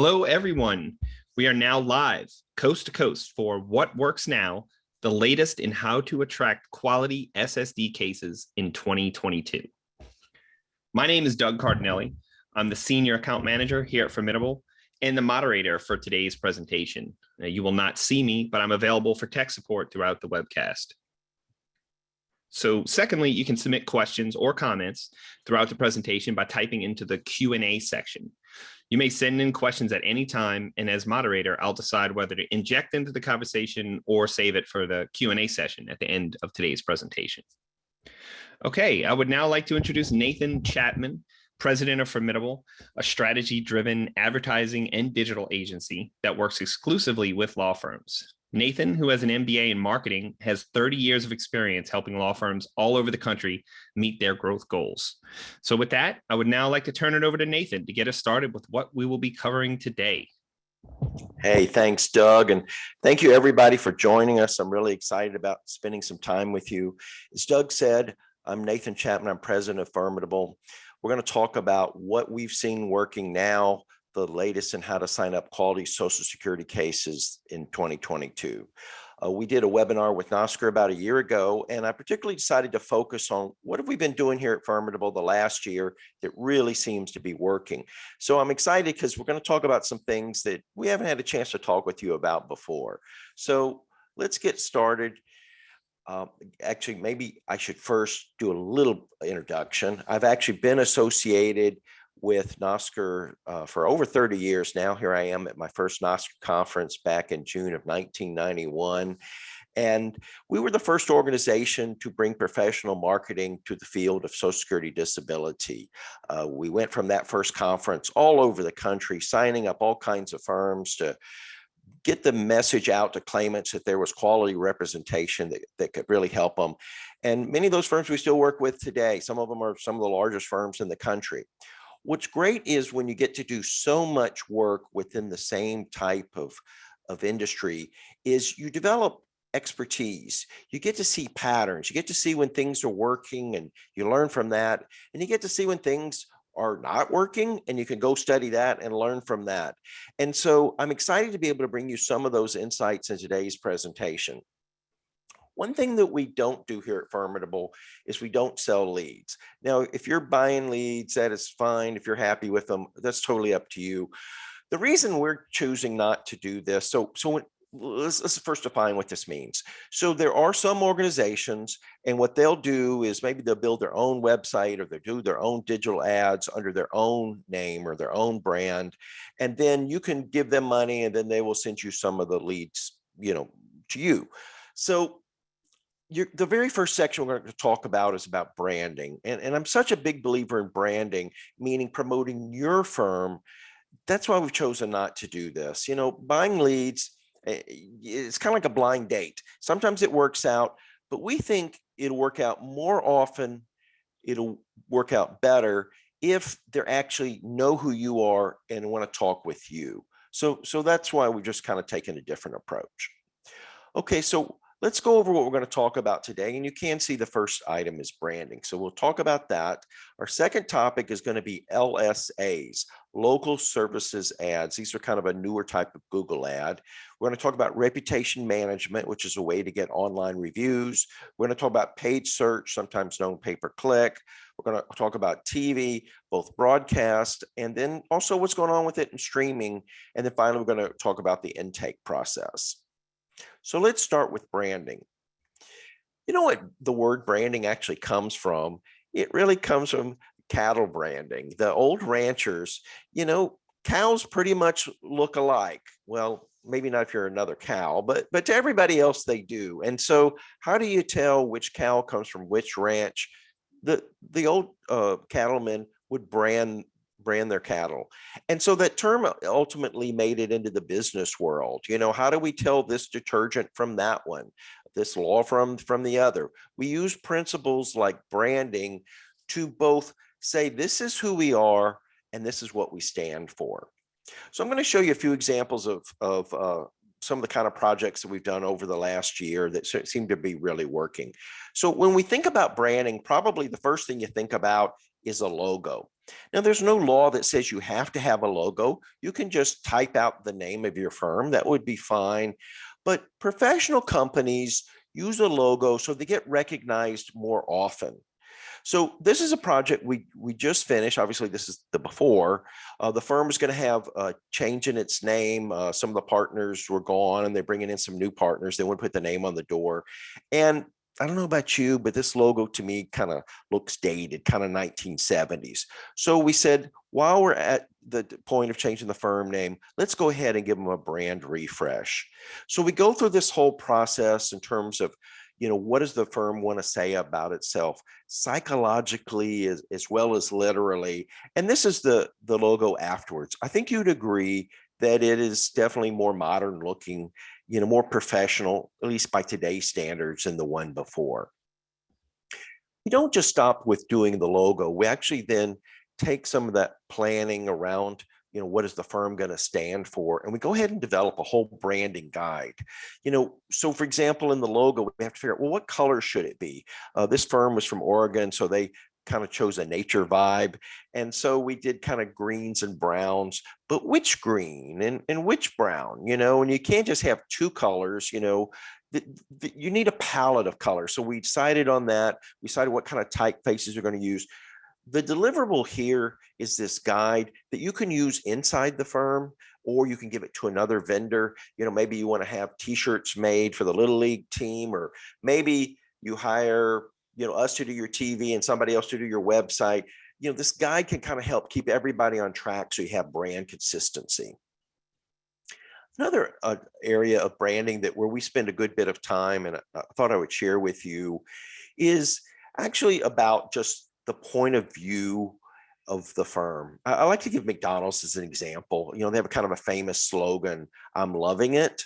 Hello, everyone. We are now live, coast to coast, for What Works Now, the latest in how to attract quality SSD cases in 2022. My name is Doug Cardinelli. I'm the Senior Account Manager here at Firmidable and the moderator for today's presentation. You will not see me, but I'm available for tech support throughout the webcast. So secondly, you can submit questions or comments throughout the presentation by typing into the Q&A section. You may send in questions at any time, and as moderator, I'll decide whether to inject into the conversation or save it for the Q&A session at the end of today's presentation. Okay, I would now like to introduce Nathan Chapman, President of Firmidable, a strategy-driven advertising and digital agency that works exclusively with law firms. Nathan, who has an MBA in marketing, has 30 years of experience helping law firms all over the country meet their growth goals. So with that, I would now like to turn it over to Nathan to get us started with what we will be covering today. Hey, thanks, Doug. And thank you, everybody, for joining us. I'm really excited about spending some time with you. As Doug said, I'm Nathan Chapman. I'm president of Firmidable. We're going to talk about what we've seen working now, the latest in how to sign up quality Social Security cases in 2022. We did a webinar with NOSCR about a year ago, and I particularly decided to focus on what have we been doing here at Firmidable the last year that really seems to be working. So I'm excited because we're going to talk about some things that we haven't had a chance to talk with you about before. So let's get started. Actually, maybe I should first do a little introduction. I've actually been associated with NOSCR for over 30 years now. Here I am at my first NOSCR conference back in June of 1991. And we were the first organization to bring professional marketing to the field of Social Security disability. We went from that first conference all over the country, signing up all kinds of firms to get the message out to claimants that there was quality representation that could really help them. And many of those firms we still work with today. Some of them are some of the largest firms in the country. What's great is when you get to do so much work within the same type of industry is you develop expertise. You get to see patterns. You get to see when things are working and you learn from that. And you get to see when things are not working and you can go study that and learn from that. And so I'm excited to be able to bring you some of those insights in today's presentation. One thing that we don't do here at Firmidable is we don't sell leads. Now, if you're buying leads, that is fine. If you're happy with them, that's totally up to you. The reason we're choosing not to do this, let's first define what this means. So there are some organizations, and what they'll do is maybe they'll build their own website or they'll do their own digital ads under their own name or their own brand. And then you can give them money and then they will send you some of the leads, to you. So the very first section we're going to talk about is about branding. And I'm such a big believer in branding, meaning promoting your firm. That's why we've chosen not to do this. Buying leads, it's kind of like a blind date. Sometimes it works out, but we think it'll work out more often. It'll work out better if they actually know who you are and want to talk with you. So that's why we've just kind of taken a different approach. Okay, so let's go over what we're going to talk about today. And you can see the first item is branding. So we'll talk about that. Our second topic is going to be LSAs, local services ads. These are kind of a newer type of Google ad. We're going to talk about reputation management, which is a way to get online reviews. We're going to talk about paid search, sometimes known pay-per-click. We're going to talk about TV, both broadcast, and then also what's going on with it in streaming. And then finally, we're going to talk about the intake process. So let's start with branding. You know what the word branding actually comes from? It really comes from cattle branding. The old ranchers, cows pretty much look alike. Well, maybe not if you're another cow, but to everybody else they do. And so how do you tell which cow comes from which ranch? The old cattlemen would brand their cattle. And so that term ultimately made it into the business world. How do we tell this detergent from that one, this law firm from the other? We use principles like branding to both say, this is who we are, and this is what we stand for. So I'm going to show you a few examples of some of the kind of projects that we've done over the last year that seem to be really working. So when we think about branding, probably the first thing you think about is a logo. Now, there's no law that says you have to have a logo. You can just type out the name of your firm. That would be fine. But professional companies use a logo so they get recognized more often. So this is a project we just finished. Obviously, this is the before. The firm is going to have a change in its name. Some of the partners were gone, and they're bringing in some new partners. They want to put the name on the door. And I don't know about you, but this logo to me kind of looks dated, kind of 1970s. So we said, while we're at the point of changing the firm name, let's go ahead and give them a brand refresh. So we go through this whole process in terms of, what does the firm want to say about itself psychologically as well as literally? And this is the logo afterwards. I think you'd agree that it is definitely more modern looking, more professional, at least by today's standards, than the one before. We don't just stop with doing the logo. We actually then take some of that planning around, what is the firm going to stand for? And we go ahead and develop a whole branding guide. So for example, in the logo, we have to figure out, well, what color should it be? This firm was from Oregon, so they kind of chose a nature vibe. And so we did kind of greens and browns, but which green and which brown, and you can't just have two colors, you need a palette of colors. So we decided on that. We decided what kind of typefaces we're going to use. The deliverable here is this guide that you can use inside the firm, or you can give it to another vendor. Maybe you want to have t-shirts made for the Little League team, or maybe you hire, us to do your TV and somebody else to do your website. This guide can kind of help keep everybody on track so you have brand consistency. Another area of branding where we spend a good bit of time, and I thought I would share with you, is actually about just the point of view of the firm. I like to give McDonald's as an example. They have a kind of a famous slogan, "I'm loving it."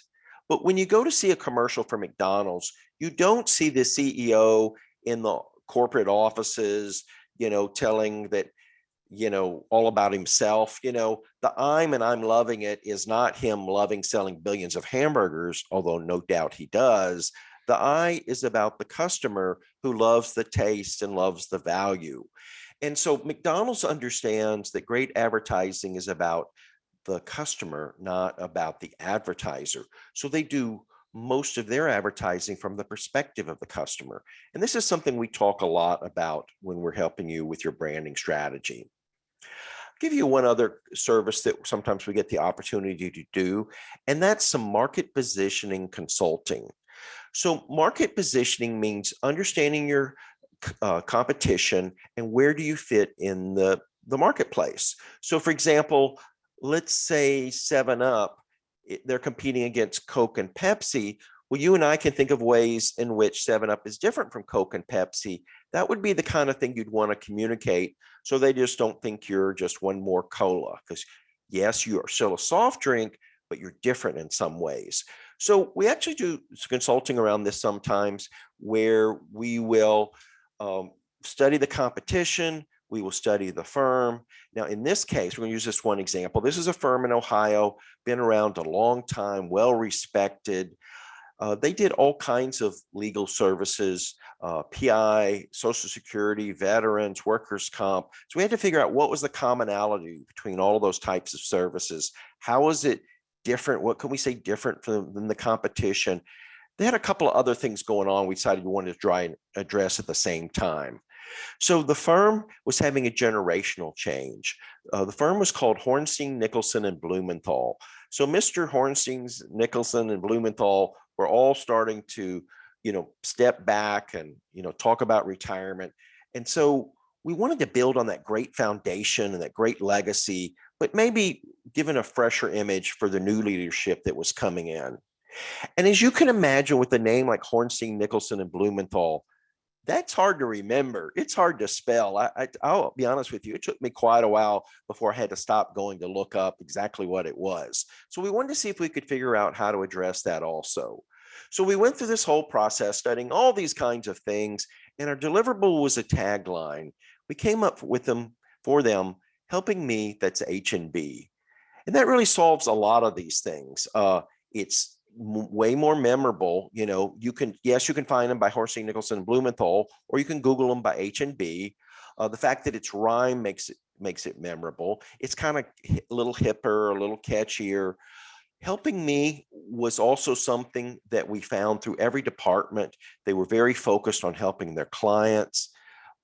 But when you go to see a commercial for McDonald's, you don't see the CEO in the corporate offices, telling that, all about himself. The I'm loving it is not him loving selling billions of hamburgers, although no doubt he does. The I is about the customer who loves the taste and loves the value. And so McDonald's understands that great advertising is about the customer, not about the advertiser. So they do most of their advertising from the perspective of the customer. And this is something we talk a lot about when we're helping you with your branding strategy. I'll give you one other service that sometimes we get the opportunity to do, and that's some market positioning consulting. So market positioning means understanding your competition and where do you fit in the marketplace. So for example, let's say 7-Up, they're competing against Coke and Pepsi. Well, you and I can think of ways in which 7-Up is different from Coke and Pepsi. That would be the kind of thing you'd want to communicate so they just don't think you're just one more cola. Because yes, you are still a soft drink, but you're different in some ways. So we actually do consulting around this sometimes, where we will study the competition, we will study the firm. Now, in this case, we're going to use this one example. This is a firm in Ohio, been around a long time, well respected. They did all kinds of legal services, PI, Social Security, veterans, workers' comp. So we had to figure out what was the commonality between all of those types of services. How is it different? What can we say different than the competition? They had a couple of other things going on we decided we wanted to try and address at the same time. So the firm was having a generational change. The firm was called Hornstein, Nicholson, and Blumenthal. So Mr. Hornstein, Nicholson, and Blumenthal were all starting to, step back and, talk about retirement. And so we wanted to build on that great foundation and that great legacy, but maybe given a fresher image for the new leadership that was coming in. And as you can imagine, with a name like Hornstein, Nicholson, and Blumenthal, that's hard to remember. It's hard to spell. I'll be honest with you. It took me quite a while before I had to stop going to look up exactly what it was. So we wanted to see if we could figure out how to address that also. So we went through this whole process, studying all these kinds of things, and our deliverable was a tagline. We came up with them for them, helping me, that's H&B. And that really solves a lot of these things. It's way more memorable. You can find them by Hornstein, Nicholson, and Blumenthal, or you can Google them by H&B. The fact that it's rhyme makes it makes it memorable. It's kind of a little hipper, a little catchier. Helping me was also something that we found through every department. They were very focused on helping their clients.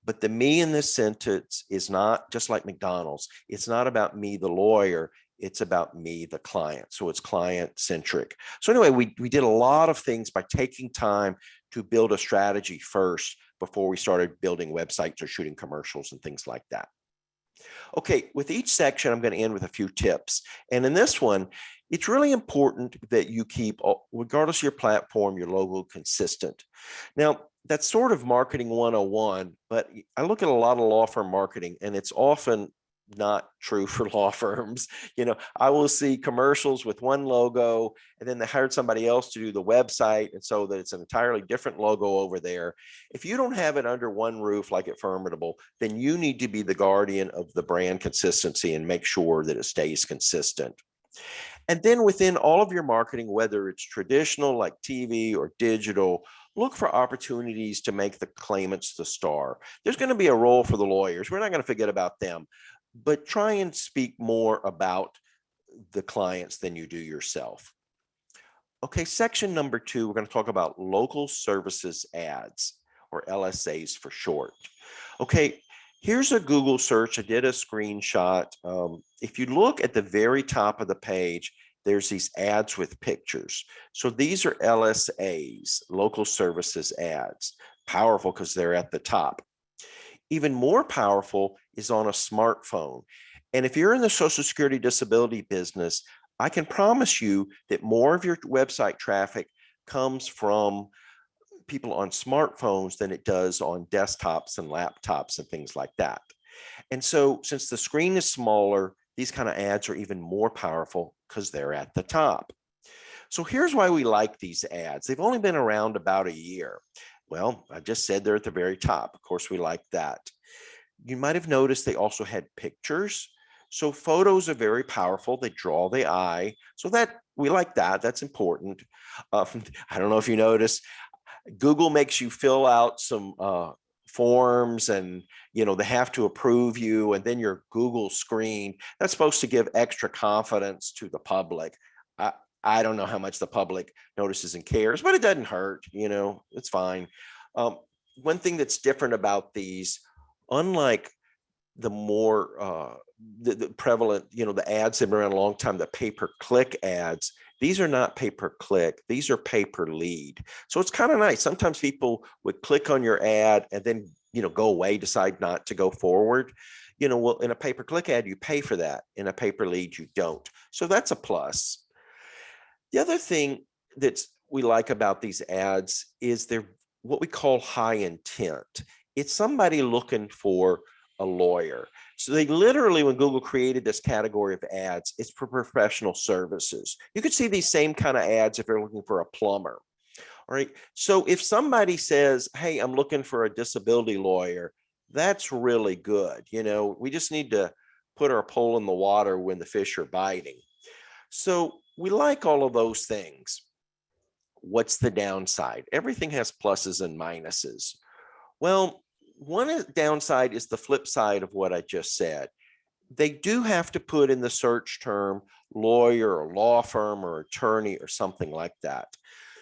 But the me in this sentence is not just like McDonald's. It's not about me, the lawyer. It's about me, the client. So it's client centric. So anyway, we did a lot of things by taking time to build a strategy first before we started building websites or shooting commercials and things like that. Okay, with each section, I'm going to end with a few tips. And in this one, it's really important that you keep, regardless of your platform, your logo consistent. Now, that's sort of marketing 101, but I look at a lot of law firm marketing, and it's often not true for law firms. I will see commercials with one logo, and then they hired somebody else to do the website, and so that it's an entirely different logo over there. If you don't have it under one roof like at Firmidable, then you need to be the guardian of the brand consistency and make sure that it stays consistent. And then within all of your marketing, whether it's traditional like TV or digital, look for opportunities to make the claimants the star. There's going to be a role for the lawyers. We're not going to forget about them, but try and speak more about the clients than you do yourself. Okay, section number 2, we're going to talk about local services ads, or LSAs for short. Okay, here's a Google search. I did a screenshot. If you look at the very top of the page, there's these ads with pictures. So these are LSAs, local services ads. Powerful because they're at the top. Even more powerful is on a smartphone. And if you're in the Social Security disability business, I can promise you that more of your website traffic comes from people on smartphones than it does on desktops and laptops and things like that. And so since the screen is smaller, these kind of ads are even more powerful because they're at the top. So here's why we like these ads. They've only been around about a year. Well, I just said they're at the very top. Of course, we like that. You might have noticed they also had pictures. So photos are very powerful. They draw the eye. So that we like that. That's important. I don't know if you noticed, Google makes you fill out some forms, and they have to approve you, and then your Google screen, that's supposed to give extra confidence to the public. I don't know how much the public notices and cares, but it doesn't hurt. It's fine. One thing that's different about these, unlike the more the prevalent, the ads that have been around a long time, the pay-per-click ads, these are not pay-per-click, these are pay-per-lead. So it's kind of nice. Sometimes people would click on your ad and then, go away, decide not to go forward. Well, in a pay-per-click ad, you pay for that. In a pay-per-lead, you don't. So that's a plus. The other thing that we like about these ads is they're what we call high intent. It's somebody looking for a lawyer. So they literally, when Google created this category of ads, it's for professional services. You could see these same kind of ads if you're looking for a plumber. All right. So if somebody says, hey, I'm looking for a disability lawyer, that's really good. We just need to put our pole in the water when the fish are biting. So we like all of those things. What's the downside? Everything has pluses and minuses. Well, one downside is the flip side of what I just said. They do have to put in the search term lawyer or law firm or attorney or something like that.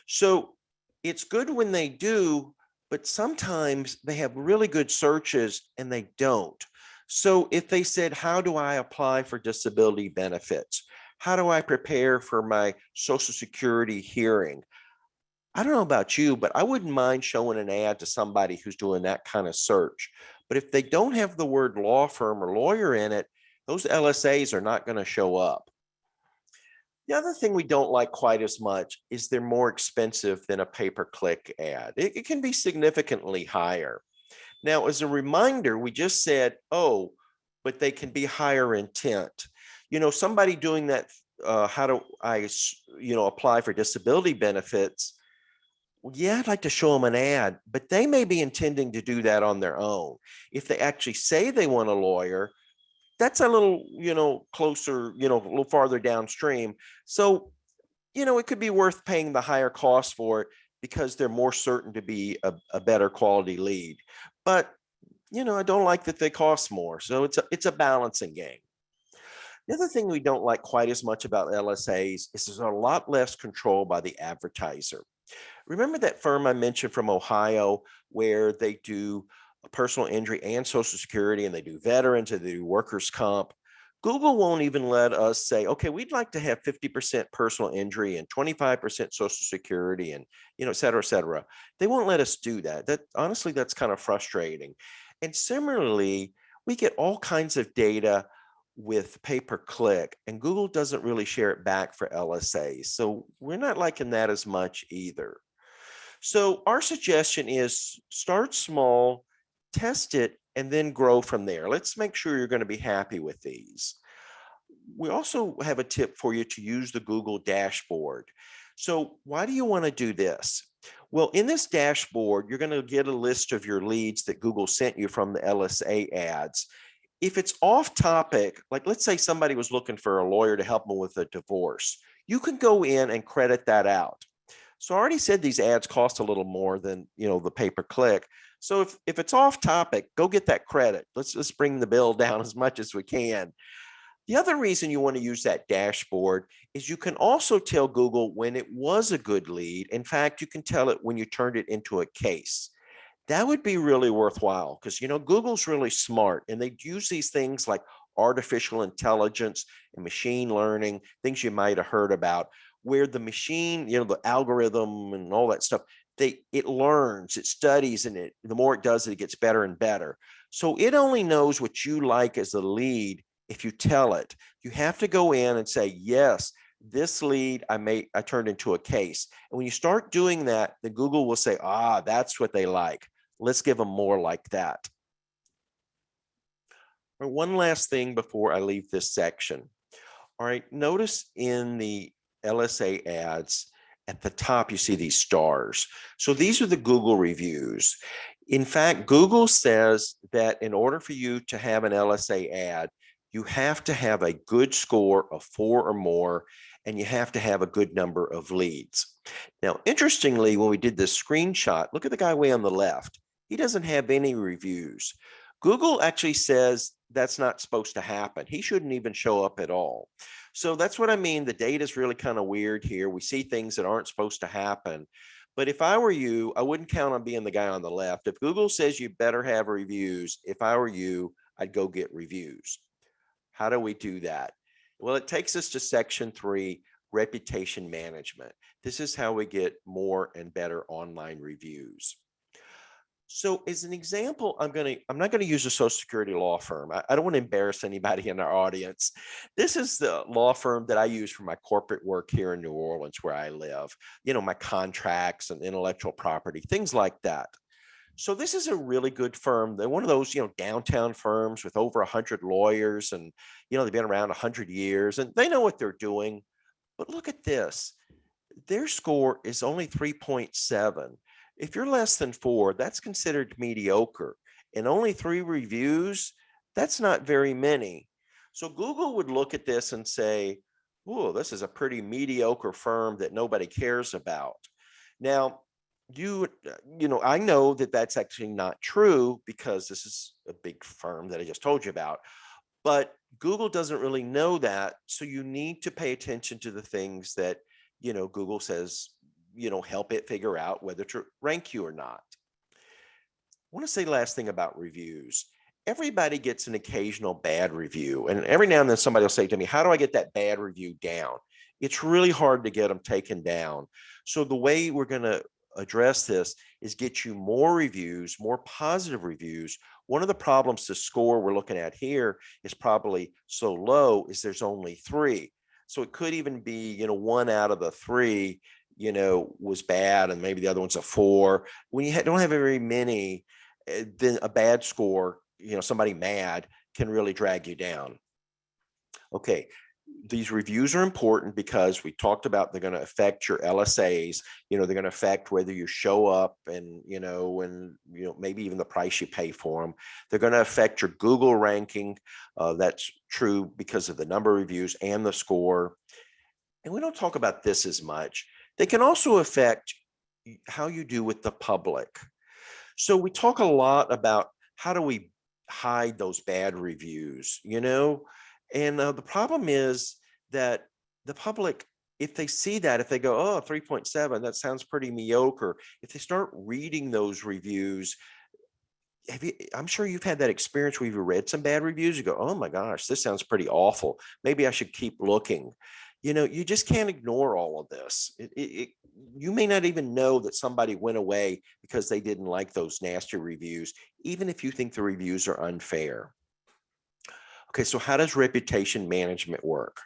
So it's good when they do, but sometimes they have really good searches and they don't. So if they said, how do I apply for disability benefits? How do I prepare for my Social Security hearing? I don't know about you, but I wouldn't mind showing an ad to somebody who's doing that kind of search. But if they don't have the word law firm or lawyer in it, those LSAs are not going to show up. The other thing we don't like quite as much is they're more expensive than a pay-per-click ad. It can be significantly higher. Now, as a reminder, we just said, oh, but they can be higher intent. Somebody doing that, how do I, apply for disability benefits? Well, yeah, I'd like to show them an ad, but they may be intending to do that on their own. If they actually say they want a lawyer, that's a little, closer, a little farther downstream. So, it could be worth paying the higher cost for it because they're more certain to be a better quality lead. But I don't like that they cost more. So it's a balancing game. The other thing we don't like quite as much about LSAs is there's a lot less control by the advertiser. Remember that firm I mentioned from Ohio where they do personal injury and Social Security, and they do veterans and they do workers' comp? Google won't even let us say, okay, we'd like to have 50% personal injury and 25% Social Security and, et cetera, et cetera. They won't let us do that. Honestly, that's kind of frustrating. And similarly, we get all kinds of data with pay-per-click, and Google doesn't really share it back for LSAs. So we're not liking that as much either. So our suggestion is start small, test it, and then grow from there. Let's make sure you're going to be happy with these. We also have a tip for you to use the Google dashboard. So why do you want to do this? Well, in this dashboard, you're going to get a list of your leads that Google sent you from the LSA ads. If it's off topic, like let's say somebody was looking for a lawyer to help them with a divorce, you can go in and credit that out. So I already said these ads cost a little more than, the pay-per-click. So if it's off topic, go get that credit. Let's bring the bill down as much as we can. The other reason you want to use that dashboard is you can also tell Google when it was a good lead. In fact, you can tell it when you turned it into a case. That would be really worthwhile because, Google's really smart and they use these things like artificial intelligence and machine learning, things you might have heard about, where the machine, the algorithm and all that stuff, it learns, it studies, and the more it does it, it gets better and better. So it only knows what you like as a lead if you tell it. You have to go in and say, yes, this lead I turned into a case. And when you start doing that, then Google will say, that's what they like. Let's give them more like that. All right, one last thing before I leave this section. All right, notice in the LSA ads at the top, you see these stars. So these are the Google reviews. In fact, Google says that in order for you to have an LSA ad, you have to have a good score of 4 or more, and you have to have a good number of leads. Now, interestingly, when we did this screenshot, look at the guy way on the left. He doesn't have any reviews. Google actually says that's not supposed to happen. He shouldn't even show up at all. So that's what I mean. The data is really kind of weird here. We see things that aren't supposed to happen. But if I were you, I wouldn't count on being the guy on the left. If Google says you better have reviews, if I were you, I'd go get reviews. How do we do that? Well, it takes us to section 3, reputation management. This is how we get more and better online reviews. So as an example, I'm not going to use a Social Security law firm. I don't want to embarrass anybody in our audience. This is the law firm that I use for my corporate work here in New Orleans, where I live, my contracts and intellectual property, things like that. So this is a really good firm. They're one of those, downtown firms with over 100 lawyers, and, they've been around 100 years and they know what they're doing. But look at this. Their score is only 3.7. If you're less than 4, that's considered mediocre, and only 3 reviews, that's not very many. So Google would look at this and say, oh, this is a pretty mediocre firm that nobody cares about. Now, I know that that's actually not true because this is a big firm that I just told you about, but Google doesn't really know that. So you need to pay attention to the things that, Google says, help it figure out whether to rank you or not. I want to say last thing about reviews. Everybody gets an occasional bad review. And every now and then somebody will say to me, how do I get that bad review down? It's really hard to get them taken down. So the way we're going to address this is get you more reviews, more positive reviews. One of the problems, the score we're looking at here is probably so low is there's only 3. So it could even be, 1 out of the 3, was bad, and maybe the other one's a 4. When you don't have very many, then a bad score, somebody mad can really drag you down. Okay, these reviews are important because we talked about they're going to affect your LSAs. They're going to affect whether you show up and, maybe even the price you pay for them. They're going to affect your Google ranking. That's true because of the number of reviews and the score. And we don't talk about this as much. They can also affect how you do with the public. So we talk a lot about how do we hide those bad reviews, And the problem is that the public, if they see that, if they go, oh, 3.7, that sounds pretty mediocre. If they start reading those reviews, I'm sure you've had that experience where you've read some bad reviews. You go, oh my gosh, this sounds pretty awful. Maybe I should keep looking. You just can't ignore all of this. You may not even know that somebody went away because they didn't like those nasty reviews, even if you think the reviews are unfair. Okay, so how does reputation management work?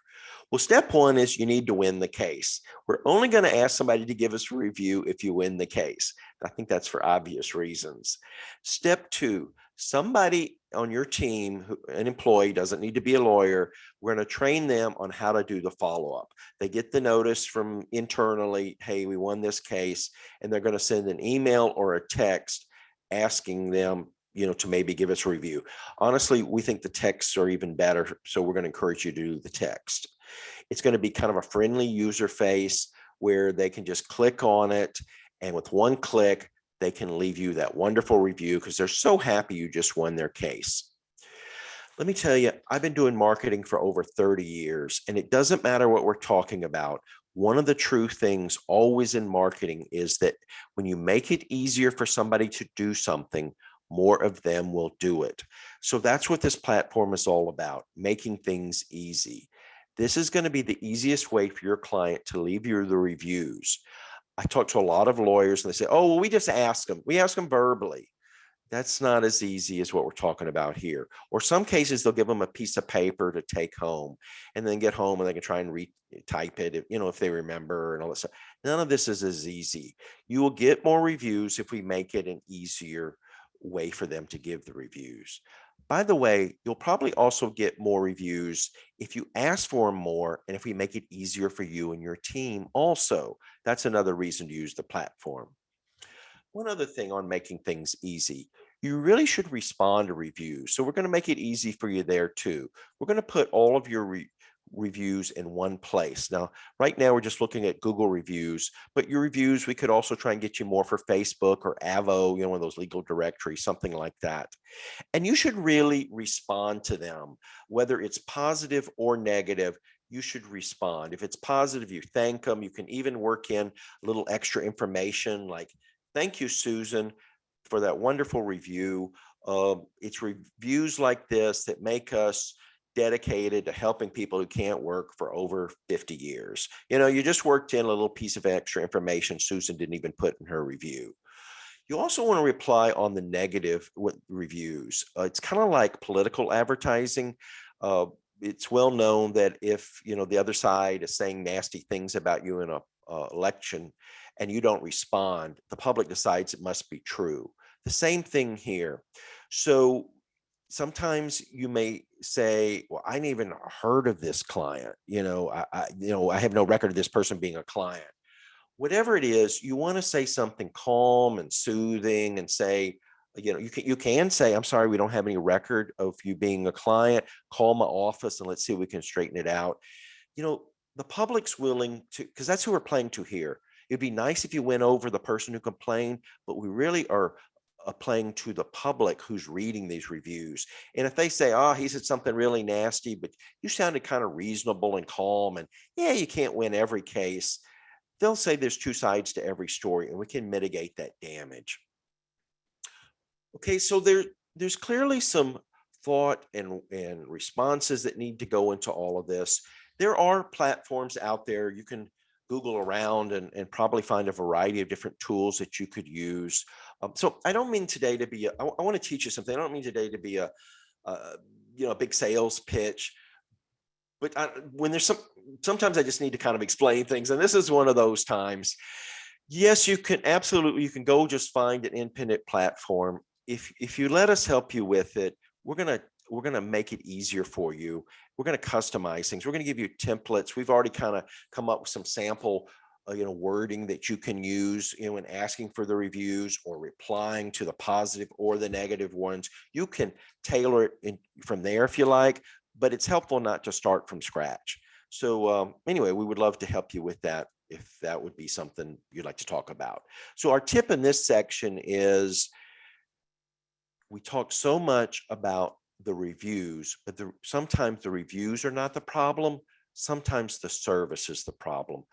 Well, step one is you need to win the case. We're only going to ask somebody to give us a review if you win the case. I think that's for obvious reasons. Step two, somebody on your team, an employee, doesn't need to be a lawyer. We're going to train them on how to do the follow-up. They get the notice from internally, hey, we won this case, and they're going to send an email or a text asking them to maybe give us a review. Honestly, we think the texts are even better, so we're going to encourage you to do the text. It's going to be kind of a friendly user face where they can just click on it, and with one click, they can leave you that wonderful review because they're so happy you just won their case. Let me tell you, I've been doing marketing for over 30 years, and it doesn't matter what we're talking about. One of the true things always in marketing is that when you make it easier for somebody to do something, more of them will do it. So that's what this platform is all about, making things easy. This is going to be the easiest way for your client to leave you the reviews. I talk to a lot of lawyers and they say, oh, well, we just ask them. We ask them verbally. That's not as easy as what we're talking about here. Or some cases, they'll give them a piece of paper to take home and then get home and they can try and retype it, if they remember and all that stuff. None of this is as easy. You will get more reviews if we make it an easier way for them to give the reviews. By the way, you'll probably also get more reviews if you ask for them more and if we make it easier for you and your team also. That's another reason to use the platform. One other thing on making things easy, you really should respond to reviews. So we're going to make it easy for you there too. We're going to put all of your reviews in one place. Now, right now we're just looking at Google reviews, but your reviews, we could also try and get you more for Facebook or Avo, one of those legal directories, something like that. And you should really respond to them, whether it's positive or negative. You should respond. If it's positive, you thank them. You can even work in a little extra information like, thank you, Susan, for that wonderful review. It's reviews like this that make us dedicated to helping people who can't work for over 50 years. You just worked in a little piece of extra information Susan didn't even put in her review. You also want to reply on the negative reviews. It's kind of like political advertising. It's well known that if the other side is saying nasty things about you in a election and you don't respond, the public decides it must be true. The same thing here. So sometimes you may say, well, I ain't even heard of this client. I have no record of this person being a client. Whatever it is, you want to say something calm and soothing and say, you can say, I'm sorry, we don't have any record of you being a client. Call my office and let's see if we can straighten it out. The public's willing to, because that's who we're playing to here. It'd be nice if you went over the person who complained, but we really are playing to the public who's reading these reviews. And if they say, oh, he said something really nasty, but you sounded kind of reasonable and calm, and yeah, you can't win every case, they'll say there's two sides to every story and we can mitigate that damage. Okay, so there's clearly some thought and responses that need to go into all of this. There are platforms out there. You can Google around and probably find a variety of different tools that you could use. So I don't mean today to be, I want to teach you something. I don't mean today to be a big sales pitch, but when there's sometimes I just need to kind of explain things. And this is one of those times. Yes, you can absolutely, you can go just find an independent platform. If you let us help you with it, we're going to make it easier for you. We're going to customize things. We're going to give you templates. We've already kind of come up with some sample wording that you can use in asking for the reviews or replying to the positive or the negative ones. You can tailor it from there if you like, but it's helpful not to start from scratch. So anyway, we would love to help you with that if that would be something you'd like to talk about. So our tip in this section is we talk so much about the reviews, but sometimes the reviews are not the problem. Sometimes the service is the problem.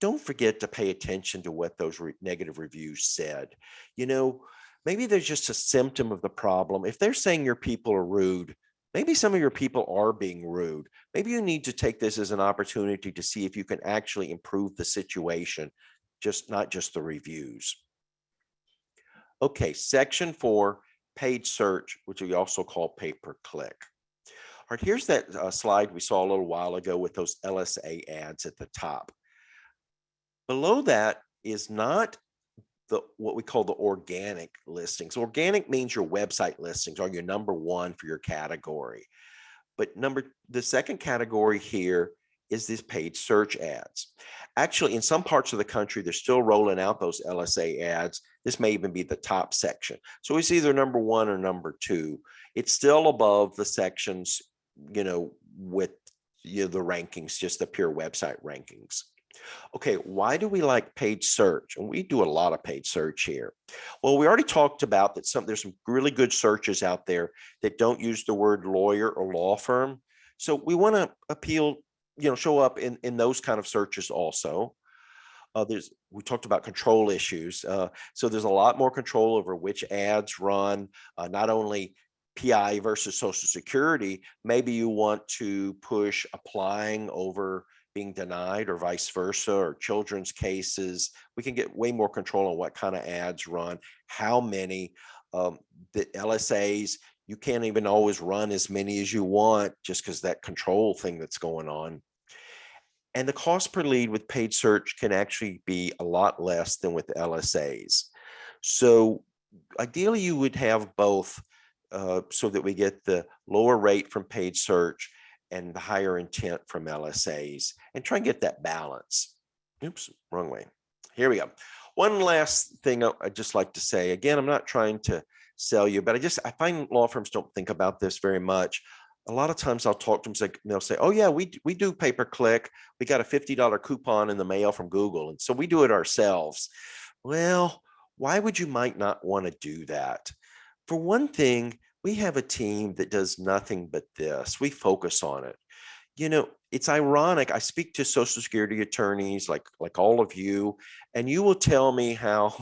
Don't forget to pay attention to what those negative reviews said. You know, maybe there's just a symptom of the problem. If they're saying your people are rude, maybe some of your people are being rude. Maybe you need to take this as an opportunity to see if you can actually improve the situation, not just the reviews. Okay, section 4, paid search, which we also call pay-per-click. All right, here's that slide we saw a little while ago with those LSA ads at the top. Below that is not what we call the organic listings. Organic means your website listings are your number one for your category. But the second category here is these paid search ads. Actually, in some parts of the country, they're still rolling out those LSA ads. This may even be the top section. So it's either number 1 or number 2. It's still above the sections, with the rankings, just the pure website rankings. Okay, why do we like paid search? And we do a lot of paid search here. Well, we already talked about that there's some really good searches out there that don't use the word lawyer or law firm. So we want to show up in those kind of searches also. We talked about control issues. So there's a lot more control over which ads run, not only PI versus Social Security. Maybe you want to push applying over being denied or vice versa, or children's cases. We can get way more control on what kind of ads run, how many. The LSAs, you can't even always run as many as you want just because that control thing that's going on. And the cost per lead with paid search can actually be a lot less than with LSAs. So ideally you would have both, so that we get the lower rate from paid search and the higher intent from LSAs, and try and get that balance. Oops, wrong way. Here we go. One last thing I'd just like to say. Again, I'm not trying to sell you, but I find law firms don't think about this very much. A lot of times I'll talk to them, they'll say, oh yeah, we do pay-per-click. We got a $50 coupon in the mail from Google, and so we do it ourselves. Well, why would you might not want to do that? For one thing, we have a team that does nothing but this. We focus on it. It's ironic. I speak to Social Security attorneys like all of you, and you will tell me how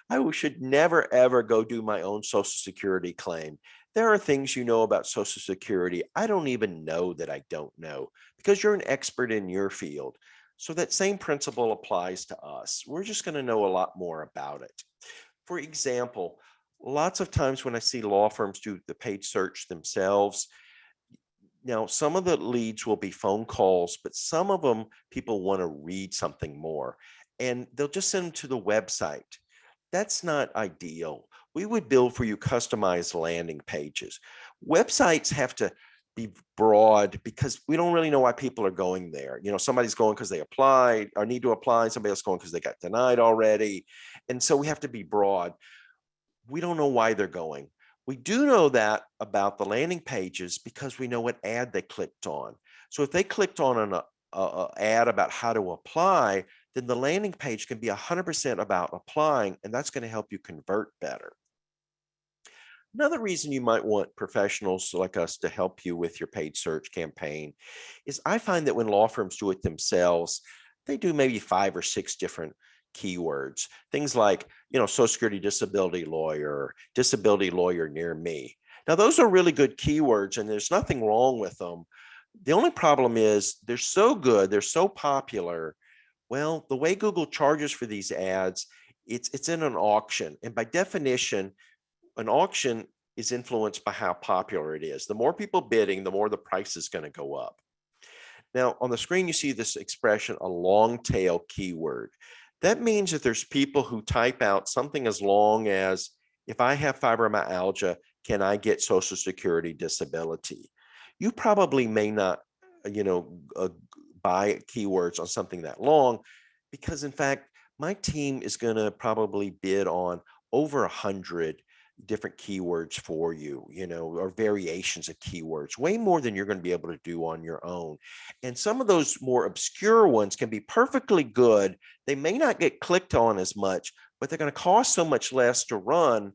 I should never, ever go do my own Social Security claim. There are things about Social Security I don't even know that I don't know, because you're an expert in your field. So that same principle applies to us. We're just going to know a lot more about it. For example, lots of times when I see law firms do the paid search themselves, now some of the leads will be phone calls, but some of them people want to read something more, and they'll just send them to the website. That's not ideal. We would build for you customized landing pages. Websites have to be broad because we don't really know why people are going there. Somebody's going because they applied or need to apply. Somebody else going because they got denied already. And so we have to be broad. We don't know why they're going. We do know that about the landing pages because we know what ad they clicked on. So if they clicked on an ad about how to apply, then the landing page can be 100% about applying, and that's going to help you convert better. Another reason you might want professionals like us to help you with your paid search campaign is I find that when law firms do it themselves, they do maybe 5 or 6 different keywords, things like, Social Security disability lawyer near me. Now, those are really good keywords and there's nothing wrong with them. The only problem is they're so good, they're so popular. Well, the way Google charges for these ads, it's in an auction. And by definition, an auction is influenced by how popular it is. The more people bidding, the more the price is going to go up. Now, on the screen, you see this expression, a long tail keyword. That means that there's people who type out something as long as, if I have fibromyalgia, can I get Social Security disability? You probably may not, buy keywords on something that long, because in fact, my team is going to probably bid on over 100 different keywords for you, or variations of keywords, way more than you're going to be able to do on your own. And some of those more obscure ones can be perfectly good. They may not get clicked on as much, but they're going to cost so much less to run.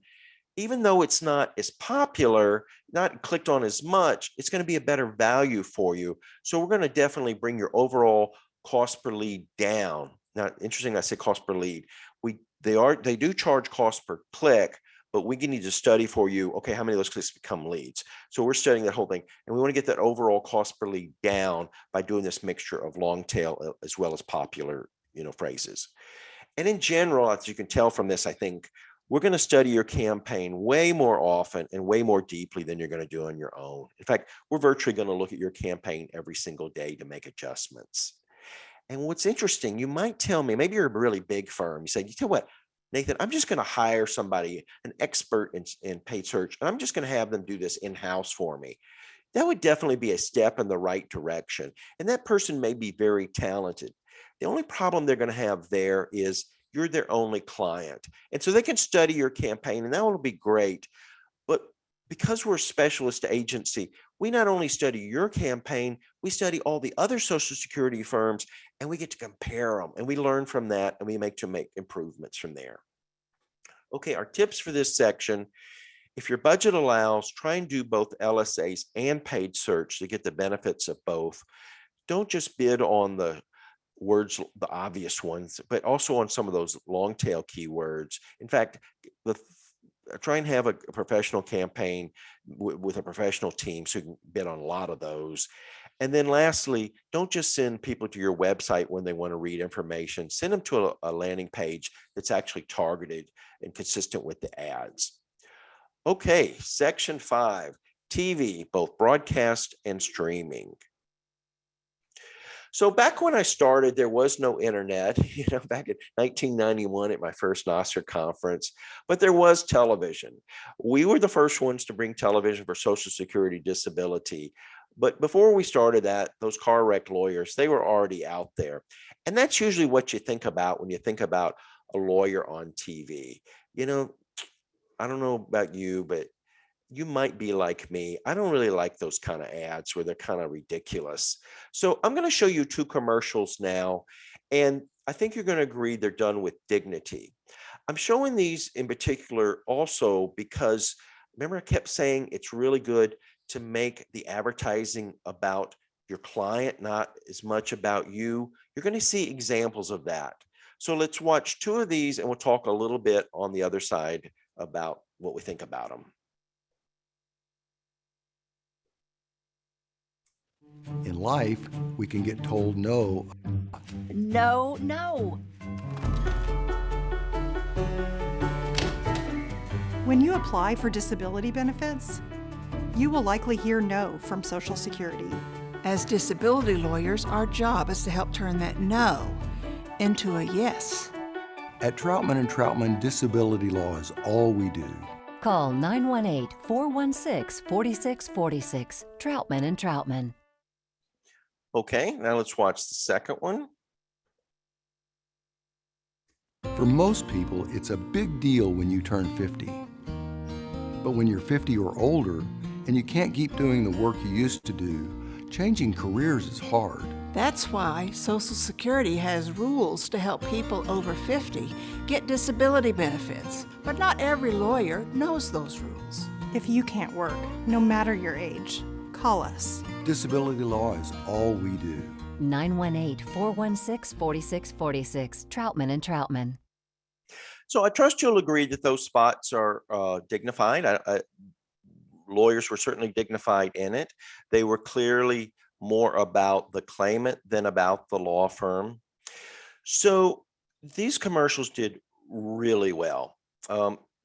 even though it's not as popular, not clicked on as much, it's going to be a better value for you. So we're going to definitely bring your overall cost per lead down. Now, interesting, I say cost per lead. They do charge cost per click, but we need to study for you, okay, how many of those clicks become leads? So we're studying that whole thing, and we want to get that overall cost per lead down by doing this mixture of long tail as well as popular, phrases. And in general, as you can tell from this, I think we're going to study your campaign way more often and way more deeply than you're going to do on your own. In fact, we're virtually going to look at your campaign every single day to make adjustments. And what's interesting, you might tell me, maybe you're a really big firm. You say, you know what, Nathan, I'm just going to hire somebody, an expert in paid search, and I'm just going to have them do this in-house for me. That would definitely be a step in the right direction. And that person may be very talented. The only problem they're going to have there is you're their only client. And so they can study your campaign, and that will be great. But because we're a specialist agency, we not only study your campaign, we study all the other Social Security firms, and we get to compare them, and we learn from that, and we make improvements from there. Okay, our tips for this section: if your budget allows, try and do both LSAs and paid search to get the benefits of both. Don't just bid on the words, the obvious ones, but also on some of those long tail keywords. In fact, try and have a professional campaign with a professional team so you can bid on a lot of those. And then lastly, don't just send people to your website when they want to read information. Send them to a landing page that's actually targeted and consistent with the ads. Okay, section 5, TV, both broadcast and streaming. So back when I started, there was no internet, back in 1991 at my first NOSR conference, but there was television. We were the first ones to bring television for Social Security disability. But before we started that, those car wreck lawyers, they were already out there. And that's usually what you think about when you think about a lawyer on TV. I don't know about you, but you might be like me. I don't really like those kind of ads where they're kind of ridiculous. So I'm going to show you 2 commercials now, and I think you're going to agree they're done with dignity. I'm showing these in particular also because, remember, I kept saying it's really good to make the advertising about your client, not as much about you. You're going to see examples of that. So let's watch 2 of these, and we'll talk a little bit on the other side about what we think about them. In life, we can get told no. No, no. When you apply for disability benefits, you will likely hear no from Social Security. As disability lawyers, our job is to help turn that no into a yes. At Troutman & Troutman, disability law is all we do. Call 918-416-4646, Troutman & Troutman. Okay, now let's watch the second one. For most people, it's a big deal when you turn 50. But when you're 50 or older and you can't keep doing the work you used to do, changing careers is hard. That's why Social Security has rules to help people over 50 get disability benefits. But not every lawyer knows those rules. If you can't work, no matter your age, call us. Disability law is all we do. 918-416-4646, Troutman & Troutman. So I trust you'll agree that those spots are dignified. Lawyers were certainly dignified in it. They were clearly more about the claimant than about the law firm. So these commercials did really well.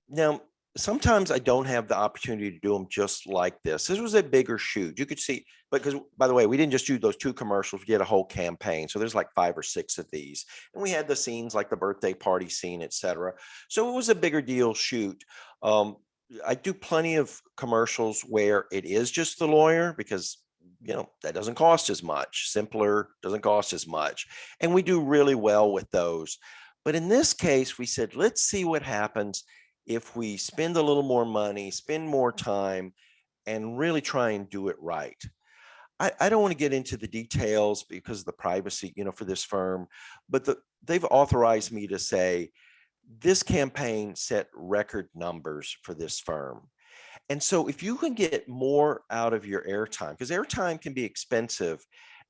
Now, sometimes I don't have the opportunity to do them just like this. This was a bigger shoot. You could see, because by the way, we didn't just do those 2 commercials, we did a whole campaign. So there's like 5 or 6 of these. And we had the scenes like the birthday party scene, etc. So it was a bigger deal shoot. I do plenty of commercials where it is just the lawyer because, that doesn't cost as much. Simpler, doesn't cost as much. And we do really well with those. But in this case, we said, let's see what happens if we spend a little more money, spend more time, and really try and do it right. I don't want to get into the details because of the privacy, for this firm, but they've authorized me to say, This campaign set record numbers for this firm. And so if you can get more out of your airtime, because airtime can be expensive,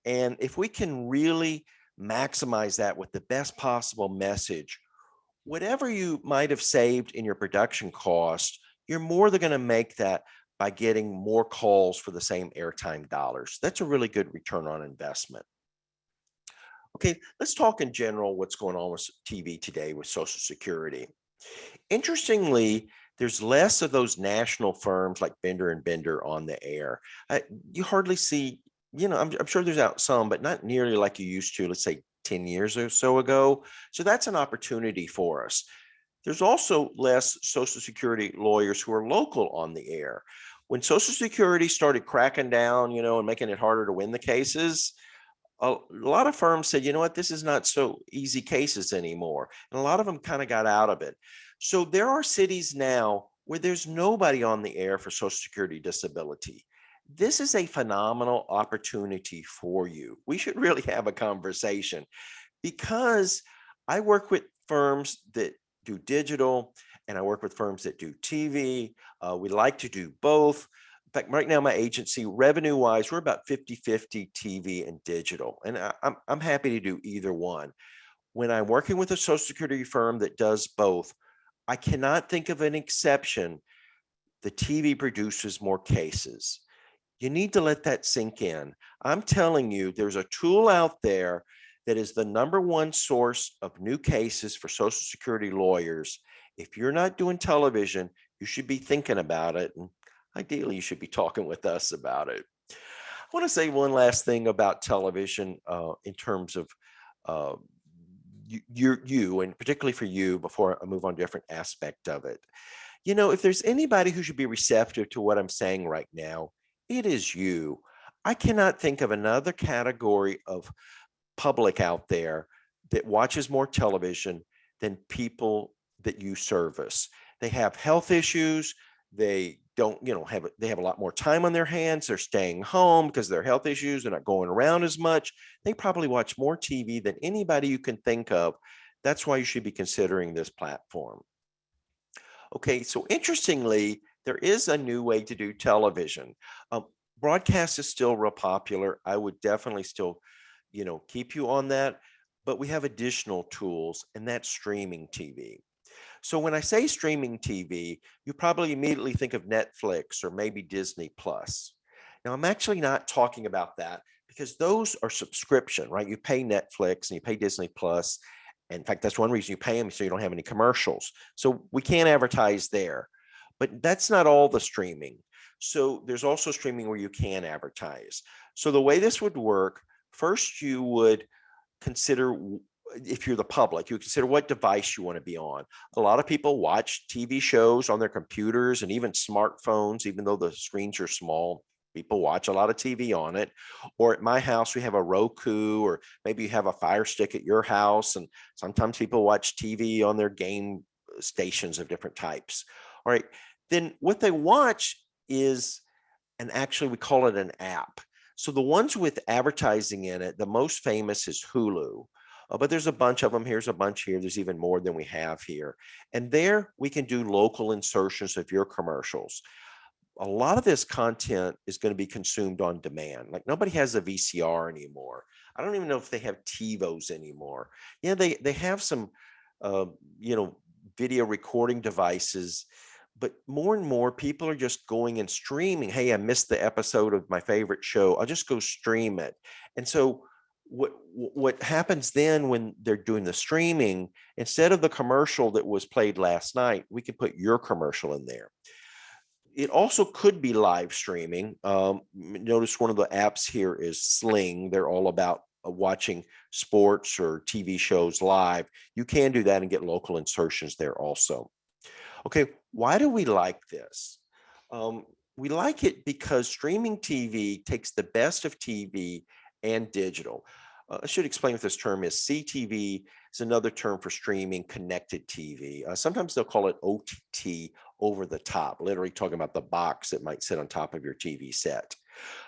and if we can really maximize that with the best possible message, whatever you might have saved in your production cost, you're more than going to make that by getting more calls for the same airtime dollars. That's a really good return on investment. Okay, let's talk in general what's going on with TV today with Social Security. Interestingly, there's less of those national firms like Bender and Bender on the air. You hardly see, I'm sure there's out some, but not nearly like you used to, let's say 10 years or so ago. So that's an opportunity for us. There's also less Social Security lawyers who are local on the air. When Social Security started cracking down, and making it harder to win the cases, a lot of firms said, you know what, this is not so easy cases anymore. And a lot of them kind of got out of it. So there are cities now where there's nobody on the air for Social Security disability. This is a phenomenal opportunity for you. We should really have a conversation, because I work with firms that do digital and I work with firms that do TV. We like to do both. In fact, right now, my agency, revenue-wise, we're about 50-50 TV and digital. And I'm happy to do either one. When I'm working with a Social Security firm that does both, I cannot think of an exception. The TV produces more cases. You need to let that sink in. I'm telling you, there's a tool out there that is the #1 source of new cases for Social Security lawyers. If you're not doing television, you should be thinking about it. And ideally, you should be talking with us about it. I want to say one last thing about television in terms of you, and particularly for you, before I move on to a different aspect of it. If there's anybody who should be receptive to what I'm saying right now, it is you. I cannot think of another category of public out there that watches more television than people that you service. They have health issues. They don't, they have a lot more time on their hands. They're staying home because of their health issues. They're not going around as much. They probably watch more TV than anybody you can think of. That's why you should be considering this platform. Okay, so interestingly, there is a new way to do television. Broadcast is still real popular. I would definitely still, keep you on that. But we have additional tools, and that's streaming TV. So when I say streaming TV, you probably immediately think of Netflix or maybe Disney Plus. Now, I'm actually not talking about that, because those are subscription, right? You pay Netflix and you pay Disney Plus. In fact, that's one reason you pay them, so you don't have any commercials. So we can't advertise there. But that's not all the streaming. So there's also streaming where you can advertise. So the way this would work, first you would consider, if you're the public, you consider what device you want to be on. A lot of people watch TV shows on their computers and even smartphones, even though the screens are small. People watch a lot of TV on it. Or at my house, we have a Roku, or maybe you have a Fire Stick at your house. And sometimes people watch TV on their game stations of different types. All right. Then what they watch is, and actually we call it an app. So the ones with advertising in it, the most famous is Hulu. But there's a bunch of them. Here's a bunch here. There's even more than we have here. And there we can do local insertions of your commercials. A lot of this content is going to be consumed on demand. Like nobody has a VCR anymore. I don't even know if they have TiVos anymore. Yeah, they have some, video recording devices, but more and more people are just going and streaming. Hey, I missed the episode of my favorite show. I'll just go stream it. And so what happens then when they're doing the streaming, instead of the commercial that was played last night, we can put your commercial in there. It also could be live streaming. Notice one of the apps here is Sling. They're all about watching sports or TV shows live. You can do that and get local insertions there also. Okay, why do we like this? We like it because streaming TV takes the best of TV and digital. I should explain what this term is. CTV is another term for streaming connected TV. Sometimes they'll call it OTT, over the top, literally talking about the box that might sit on top of your TV set.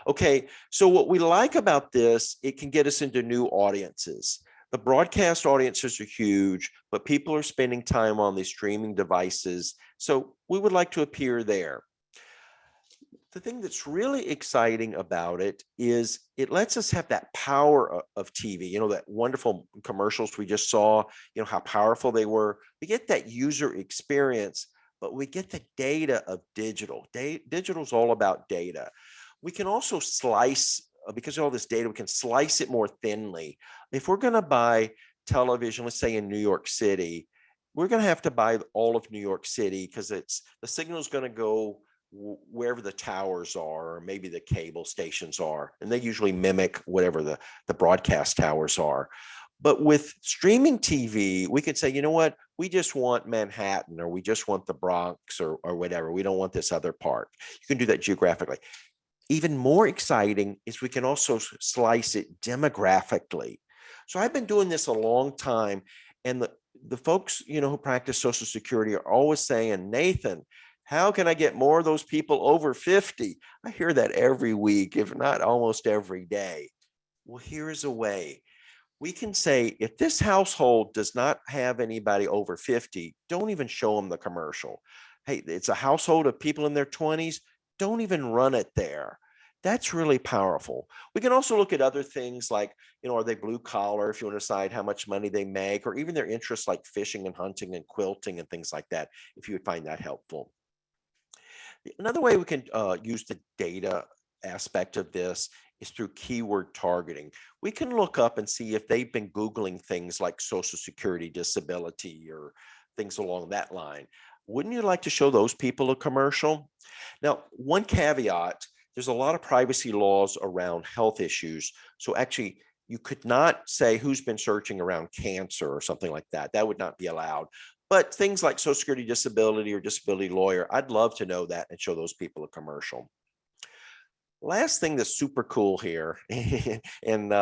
Okay, so what we like about this, it can get us into new audiences. The broadcast audiences are huge, but people are spending time on these streaming devices. So we would like to appear there. The thing that's really exciting about it is it lets us have that power of TV, that wonderful commercials we just saw, how powerful they were. We get that user experience, but we get the data of digital. Digital is all about data. We can also slice, because of all this data, we can slice it more thinly. If we're going to buy television, let's say in New York City, we're going to have to buy all of New York City because the signal is going to go wherever the towers are, or maybe the cable stations are, and they usually mimic whatever the broadcast towers are. But with streaming TV, we could say, you know what, we just want Manhattan, or we just want the Bronx, or whatever. We don't want this other part. You can do that geographically. Even more exciting is we can also slice it demographically. So I've been doing this a long time, and the folks, who practice Social Security are always saying, Nathan, how can I get more of those people over 50? I hear that every week, if not almost every day. Well, here is a way. We can say, if this household does not have anybody over 50, don't even show them the commercial. Hey, it's a household of people in their 20s. Don't even run it there. That's really powerful. We can also look at other things like, are they blue collar, if you want to decide how much money they make, or even their interests like fishing and hunting and quilting and things like that, if you would find that helpful. Another way we can use the data aspect of this is through keyword targeting. We can look up and see if they've been Googling things like Social Security disability or things along that line. Wouldn't you like to show those people a commercial? Now, one caveat, there's a lot of privacy laws around health issues. So actually, you could not say who's been searching around cancer or something like that. That would not be allowed. But things like Social Security disability or disability lawyer, I'd love to know that and show those people a commercial. Last thing that's super cool here and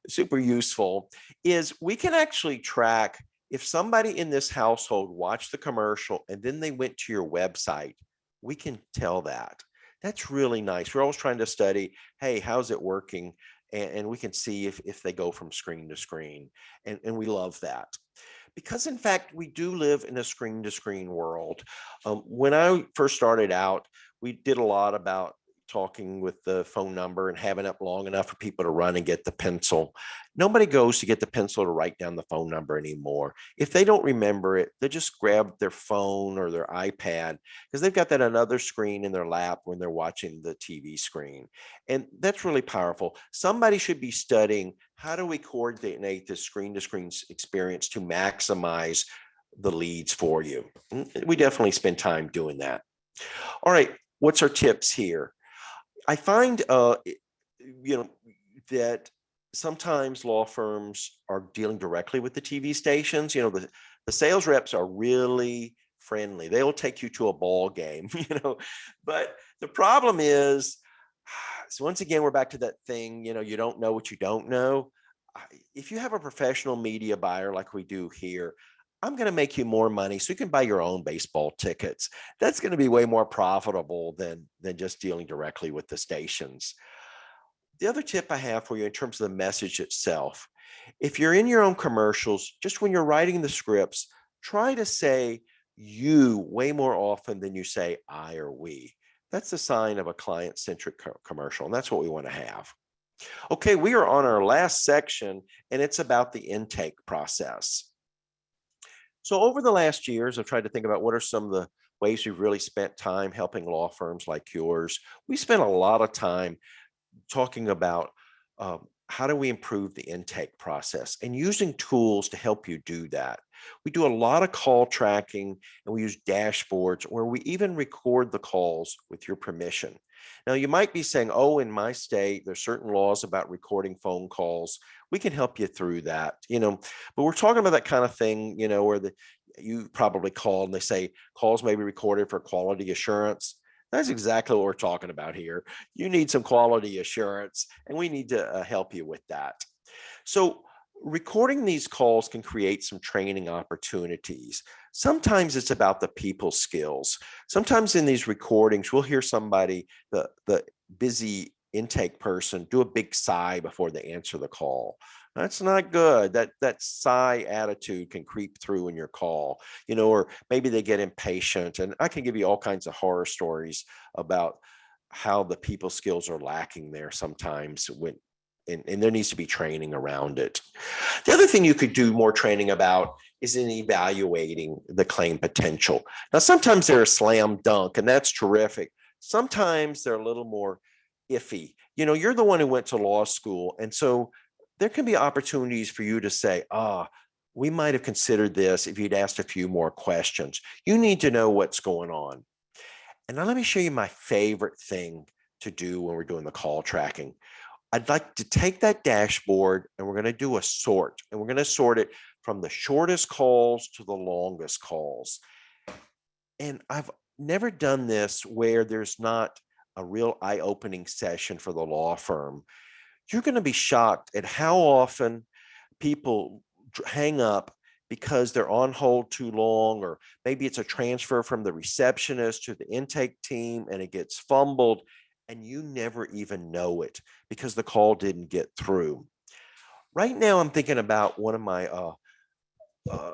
super useful is we can actually track if somebody in this household watched the commercial and then they went to your website, we can tell that. That's really nice. We're always trying to study, hey, how's it working? And we can see if they go from screen to screen. And we love that. Because in fact, we do live in a screen to screen world. When I first started out, we did a lot about talking with the phone number and having it long enough for people to run and get the pencil. Nobody goes to get the pencil to write down the phone number anymore. If they don't remember it, they just grab their phone or their iPad because they've got that another screen in their lap when they're watching the TV screen. And that's really powerful. Somebody should be studying how do we coordinate this screen to screen experience to maximize the leads for you. We definitely spend time doing that. All right, what's our tips here? I find, that sometimes law firms are dealing directly with the TV stations. The sales reps are really friendly. They'll take you to a ball game, but the problem is, so once again, we're back to that thing, you don't know what you don't know. If you have a professional media buyer like we do here, I'm going to make you more money so you can buy your own baseball tickets. That's going to be way more profitable than just dealing directly with the stations. The other tip I have for you in terms of the message itself, if you're in your own commercials, just when you're writing the scripts, try to say you way more often than you say I or we. That's a sign of a client-centric commercial, and that's what we want to have. Okay, we are on our last section, and it's about the intake process. So over the last years, I've tried to think about what are some of the ways we've really spent time helping law firms like yours. We spent a lot of time talking about how do we improve the intake process and using tools to help you do that. We do a lot of call tracking and we use dashboards where we even record the calls with your permission. Now, you might be saying, oh, in my state, there's certain laws about recording phone calls. We can help you through that, but we're talking about that kind of thing, where you probably call and they say calls may be recorded for quality assurance. That's exactly what we're talking about here. You need some quality assurance and we need to help you with that. So recording these calls can create some training opportunities. Sometimes it's about the people skills. Sometimes in these recordings, we'll hear somebody, the busy intake person, do a big sigh before they answer the call. That's not good. That sigh attitude can creep through in your call, or maybe they get impatient. And I can give you all kinds of horror stories about how the people skills are lacking there sometimes and there needs to be training around it. The other thing you could do more training about is in evaluating the claim potential. Now, sometimes they're a slam dunk, and that's terrific. Sometimes they're a little more iffy. You're the one who went to law school, and so there can be opportunities for you to say, we might have considered this if you'd asked a few more questions. You need to know what's going on. And now let me show you my favorite thing to do when we're doing the call tracking. I'd like to take that dashboard and we're going to do a sort, and we're going to sort it from the shortest calls to the longest calls. And I've never done this where there's not a real eye-opening session for the law firm. You're going to be shocked at how often people hang up because they're on hold too long, or maybe it's a transfer from the receptionist to the intake team and it gets fumbled and you never even know it because the call didn't get through. Right now, I'm thinking about one of my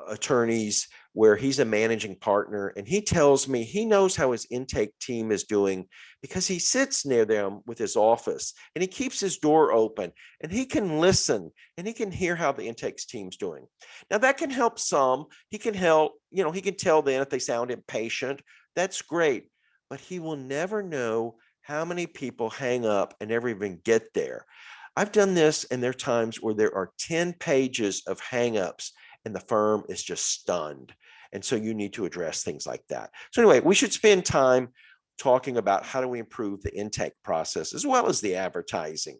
attorneys where he's a managing partner, and he tells me he knows how his intake team is doing because he sits near them with his office and he keeps his door open and he can listen and he can hear how the intakes team's doing. Now that can help some. He can help, he can tell then if they sound impatient. That's great, but he will never know how many people hang up and never even get there. I've done this, and there are times where there are 10 pages of hangups and the firm is just stunned. And so you need to address things like that. So anyway, we should spend time talking about how do we improve the intake process as well as the advertising.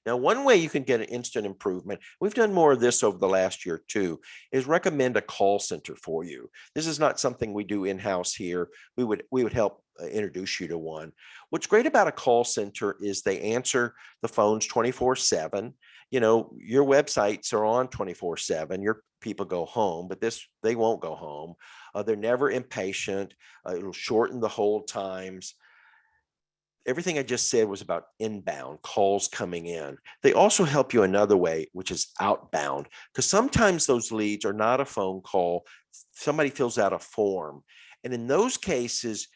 Now, one way you can get an instant improvement, we've done more of this over the last year too, is recommend a call center for you. This is not something we do in-house here. We would help introduce you to one. What's great about a call center is they answer the phones 24/7. Your websites are on 24/7. Your people go home, but they won't go home. They're never impatient. It'll shorten the hold times. Everything I just said was about inbound calls coming in. They also help you another way, which is outbound, because sometimes those leads are not a phone call. Somebody fills out a form. And in those cases,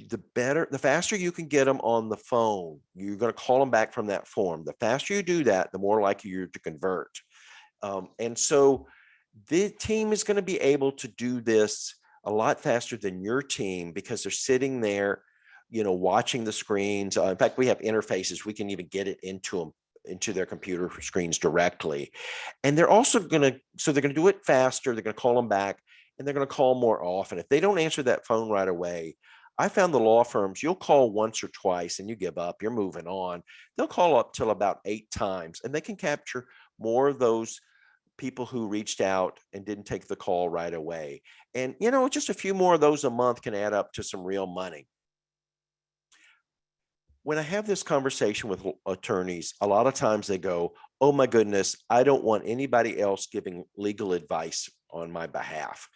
the faster you can get them on the phone, you're going to call them back from that form. The faster you do that, the more likely you're to convert. And so the team is going to be able to do this a lot faster than your team because they're sitting there, watching the screens. In fact, we have interfaces. We can even get it into their computer screens directly. And they're also they're going to do it faster. They're going to call them back, and they're going to call more often. If they don't answer that phone right away, I found the law firms, you'll call once or twice and you give up, you're moving on. They'll call up till about 8 times, and they can capture more of those people who reached out and didn't take the call right away. And, just a few more of those a month can add up to some real money. When I have this conversation with attorneys, a lot of times they go, oh my goodness, I don't want anybody else giving legal advice on my behalf.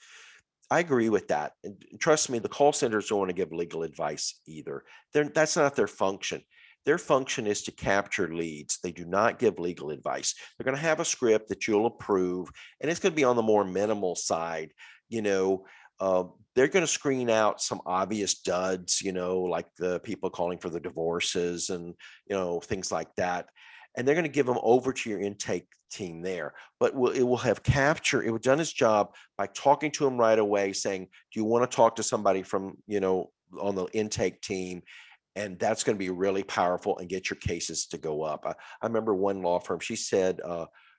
I agree with that. And trust me, the call centers don't want to give legal advice either. That's not their function. Their function is to capture leads. They do not give legal advice. They're going to have a script that you'll approve, and it's going to be on the more minimal side. They're going to screen out some obvious duds, like the people calling for the divorces and, things like that. And they're going to give them over to your intake team there. But it will have captured, it will done its job by talking to them right away, saying, do you want to talk to somebody from, on the intake team? And that's going to be really powerful and get your cases to go up. I remember one law firm, she said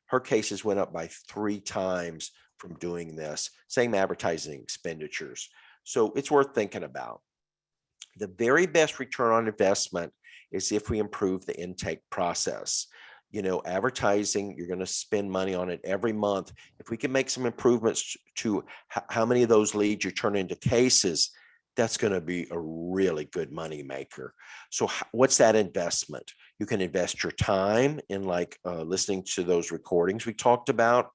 her cases went up by 3 times from doing this. Same advertising expenditures. So it's worth thinking about. The very best return on investment is if we improve the intake process. Advertising, you're going to spend money on it every month. If we can make some improvements to how many of those leads you turn into cases, that's going to be a really good money maker. So what's that investment? You can invest your time in listening to those recordings we talked about.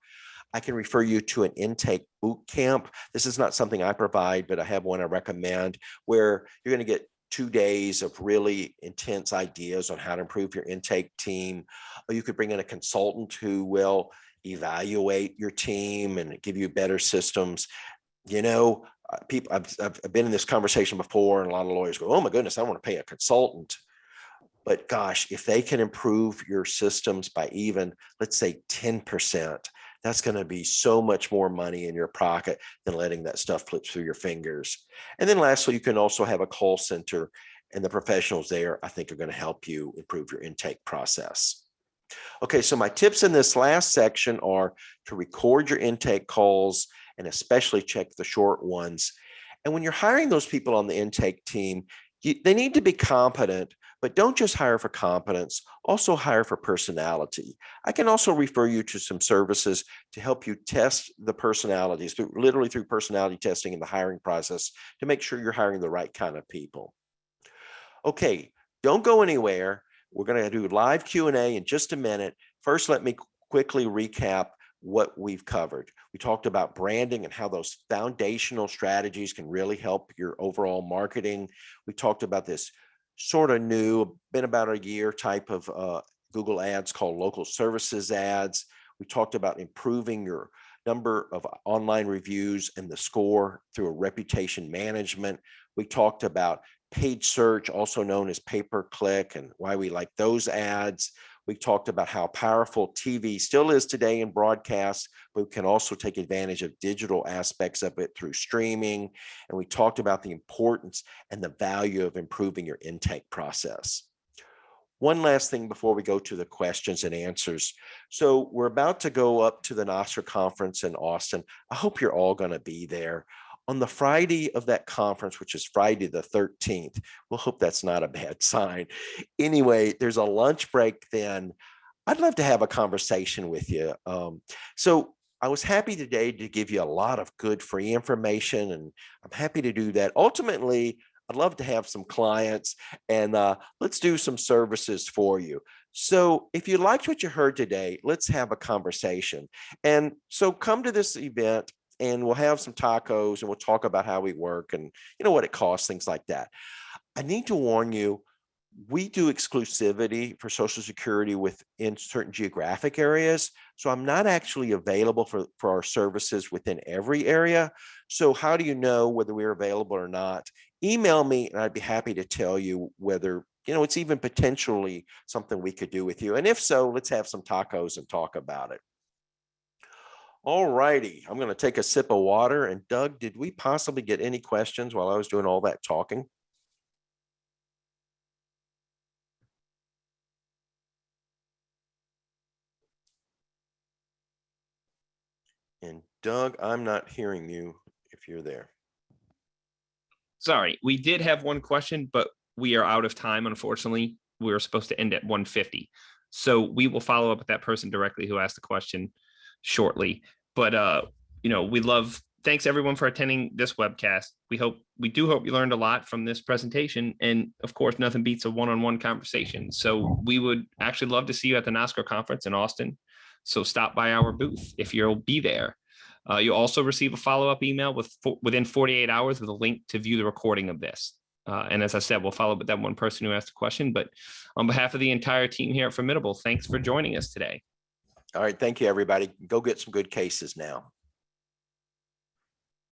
I can refer you to an intake boot camp. This is not something I provide, but I have one I recommend where you're going to get 2 days of really intense ideas on how to improve your intake team. Or you could bring in a consultant who will evaluate your team and give you better systems. You know, people, I've been in this conversation before, and a lot of lawyers go, oh my goodness, I want to pay a consultant. But gosh, if they can improve your systems by even, let's say 10%, that's going to be so much more money in your pocket than letting that stuff flip through your fingers. And then lastly, you can also have a call center, and the professionals there, I think, are going to help you improve your intake process. Okay, so my tips in this last section are to record your intake calls and especially check the short ones. And when you're hiring those people on the intake team, they need to be competent, but don't just hire for competence, also hire for personality. I can also refer you to some services to help you test the personalities, literally through personality testing in the hiring process, to make sure you're hiring the right kind of people. Okay, don't go anywhere. We're going to do live Q&A in just a minute. First, let me quickly recap what we've covered. We talked about branding and how those foundational strategies can really help your overall marketing. We talked about this sort of new, been about a year type of Google ads called local services ads. We talked about improving your number of online reviews and the score through a reputation management. We talked about paid search, also known as pay-per-click, and why we like those ads. We talked about how powerful TV still is today in broadcast, but we can also take advantage of digital aspects of it through streaming. And we talked about the importance and the value of improving your intake process. One last thing before we go to the questions and answers. So we're about to go up to the NASR conference in Austin. I hope you're all going to be there. On the Friday of that conference, which is Friday the 13th, we'll hope that's not a bad sign. Anyway, there's a lunch break then. I'd love to have a conversation with you. So I was happy today to give you a lot of good free information, and I'm happy to do that. Ultimately, I'd love to have some clients, and let's do some services for you. So if you liked what you heard today, let's have a conversation. And so come to this event, and we'll have some tacos, and we'll talk about how we work and what it costs, things like that. I need to warn you, we do exclusivity for Social Security within certain geographic areas. So I'm not actually available for our services within every area. So how do you know whether we're available or not? Email me, and I'd be happy to tell you whether it's even potentially something we could do with you. And if so, let's have some tacos and talk about it. All righty, I'm going to take a sip of water. And Doug, did we possibly get any questions while I was doing all that talking? And Doug, I'm not hearing you if you're there. Sorry, we did have one question, but we are out of time, unfortunately. We were supposed to end at 1:50. So we will follow up with that person directly who asked the question shortly. But thanks everyone for attending this webcast. We do hope you learned a lot from this presentation. And of course, nothing beats a one-on-one conversation. So we would actually love to see you at the NASCAR conference in Austin. So stop by our booth if you'll be there. You'll also receive a follow-up email within 48 hours with a link to view the recording of this. And as I said, we'll follow up with that one person who asked a question. But on behalf of the entire team here at Firmidable, thanks for joining us today. All right. Thank you, everybody. Go get some good cases now.